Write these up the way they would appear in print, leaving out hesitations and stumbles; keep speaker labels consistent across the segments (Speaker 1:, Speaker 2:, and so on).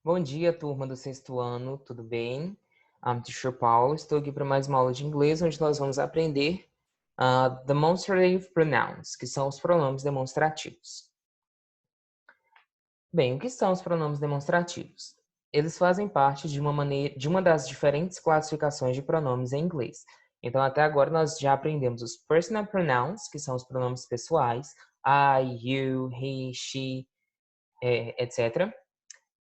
Speaker 1: Bom dia, turma do sexto ano, tudo bem? I'm Teacher Paulo, estou aqui para mais uma aula de inglês, onde nós vamos aprender demonstrative pronouns, que são os pronomes demonstrativos. Bem, o que são os pronomes demonstrativos? Eles fazem parte de uma das diferentes classificações de pronomes em inglês. Então, até agora, nós já aprendemos os personal pronouns, que são os pronomes pessoais, I, you, he, she, etc.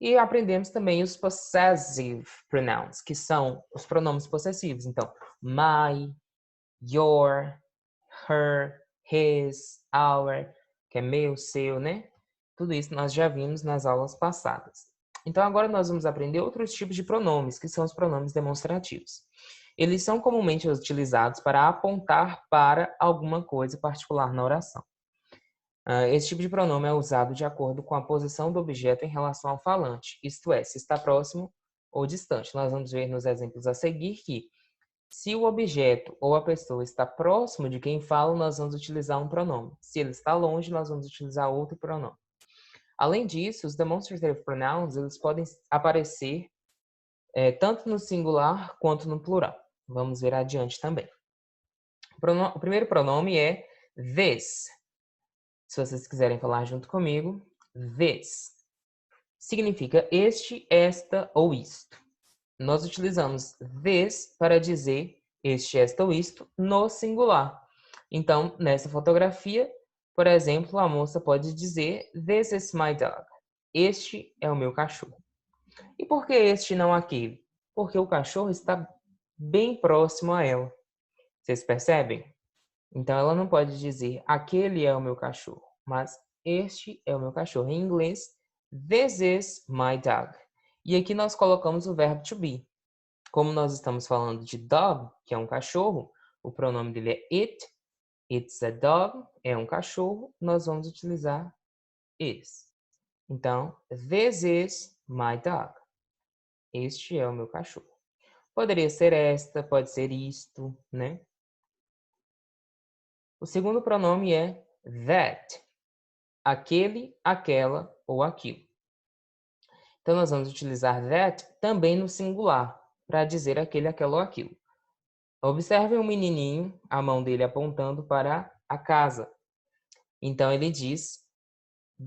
Speaker 1: E aprendemos também os possessive pronouns, que são os pronomes possessivos. Então, my, your, her, his, our, que é meu, seu, né? Tudo isso nós já vimos nas aulas passadas. Então, agora nós vamos aprender outros tipos de pronomes, que são os pronomes demonstrativos. Eles são comumente utilizados para apontar para alguma coisa particular na oração. Esse tipo de pronome é usado de acordo com a posição do objeto em relação ao falante, isto é, se está próximo ou distante. Nós vamos ver nos exemplos a seguir que, se o objeto ou a pessoa está próximo de quem fala, nós vamos utilizar um pronome. Se ele está longe, nós vamos utilizar outro pronome. Além disso, os demonstrative pronouns eles podem aparecer tanto no singular quanto no plural. Vamos ver adiante também. O primeiro pronome é this. Se vocês quiserem falar junto comigo, this significa este, esta ou isto. Nós utilizamos this para dizer este, esta ou isto no singular. Então, nessa fotografia, por exemplo, a moça pode dizer this is my dog. Este é o meu cachorro. E por que este e não aquele? Porque o cachorro está bem próximo a ela. Vocês percebem? Então, ela não pode dizer aquele é o meu cachorro, mas este é o meu cachorro. Em inglês, this is my dog. E aqui nós colocamos o verbo to be. Como nós estamos falando de dog, que é um cachorro, o pronome dele é it. It's a dog, é um cachorro. Nós vamos utilizar is. Então, this is my dog. Este é o meu cachorro. Poderia ser esta, pode ser isto, né? O segundo pronome é that. Aquele, aquela ou aquilo. Então, nós vamos utilizar that também no singular, para dizer aquele, aquela ou aquilo. Observem o menininho, a mão dele apontando para a casa. Então, ele diz,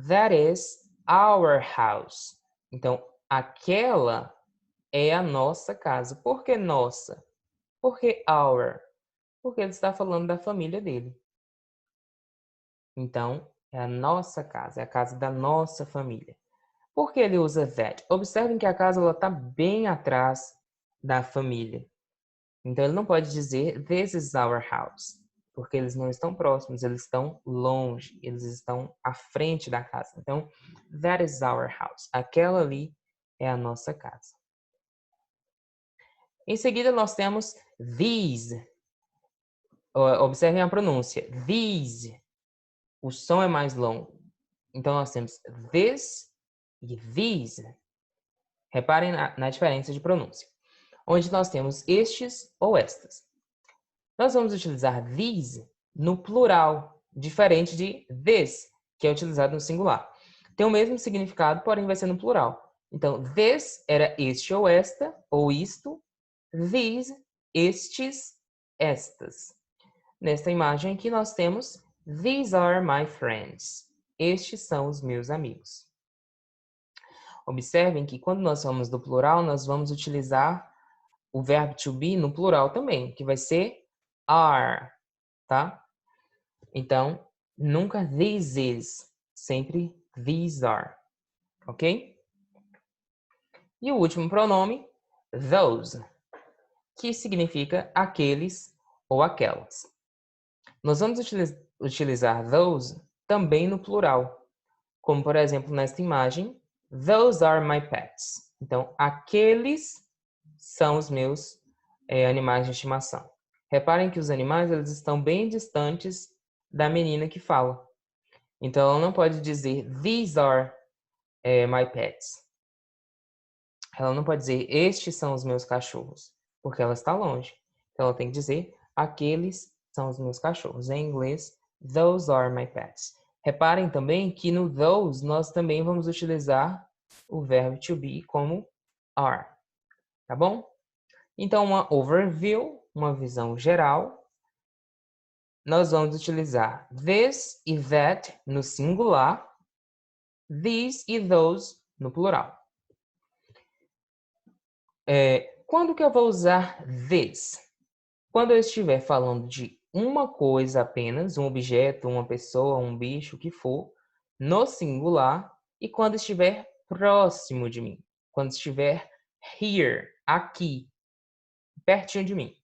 Speaker 1: that is our house. Então, aquela é a nossa casa. Por que nossa? Por que our? Porque ele está falando da família dele. Então, é a nossa casa, é a casa da nossa família. Por que ele usa that? Observem que a casa está bem atrás da família. Então, ele não pode dizer this is our house, porque eles não estão próximos, eles estão longe, eles estão à frente da casa. Então, that is our house. Aquela ali é a nossa casa. Em seguida, nós temos these. Observem a pronúncia. These. O som é mais longo. Então, nós temos this e these. Reparem na diferença de pronúncia. Onde nós temos estes ou estas. Nós vamos utilizar these no plural, diferente de this, que é utilizado no singular. Tem o mesmo significado, porém vai ser no plural. Então, this era este ou esta, ou isto. These, estes, estas. Nesta imagem aqui nós temos these are my friends. Estes são os meus amigos. Observem que quando nós falamos do plural, nós vamos utilizar o verbo to be no plural também, que vai ser are, tá? Então, nunca this is, sempre these are, ok? E o último pronome, those, que significa aqueles ou aquelas. Nós vamos utilizar those também no plural, como por exemplo nesta imagem, those are my pets. Então, aqueles são os meus animais de estimação. Reparem que os animais eles estão bem distantes da menina que fala. Então, ela não pode dizer these are my pets. Ela não pode dizer estes são os meus cachorros, porque ela está longe. Então, ela tem que dizer aqueles são os meus cachorros. Em inglês, those are my pets. Reparem também que no those nós também vamos utilizar o verbo to be como are, tá bom? Então, uma overview, uma visão geral, nós vamos utilizar this e that no singular, these e those no plural. Quando que eu vou usar this? Quando eu estiver falando de uma coisa apenas, um objeto, uma pessoa, um bicho, o que for, no singular, e quando estiver próximo de mim. Quando estiver here, aqui, pertinho de mim.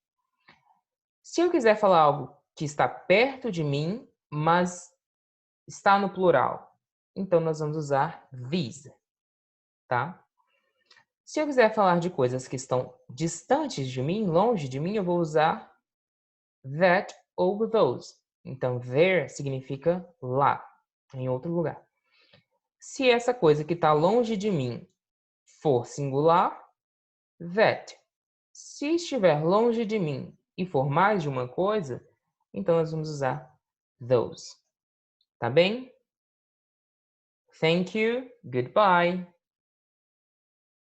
Speaker 1: Se eu quiser falar algo que está perto de mim, mas está no plural, então nós vamos usar these, tá? Se eu quiser falar de coisas que estão distantes de mim, longe de mim, eu vou usar that ou those. Então, there significa lá, em outro lugar. Se essa coisa que está longe de mim for singular, that. Se estiver longe de mim e for mais de uma coisa, então nós vamos usar those. Tá bem? Thank you. Goodbye.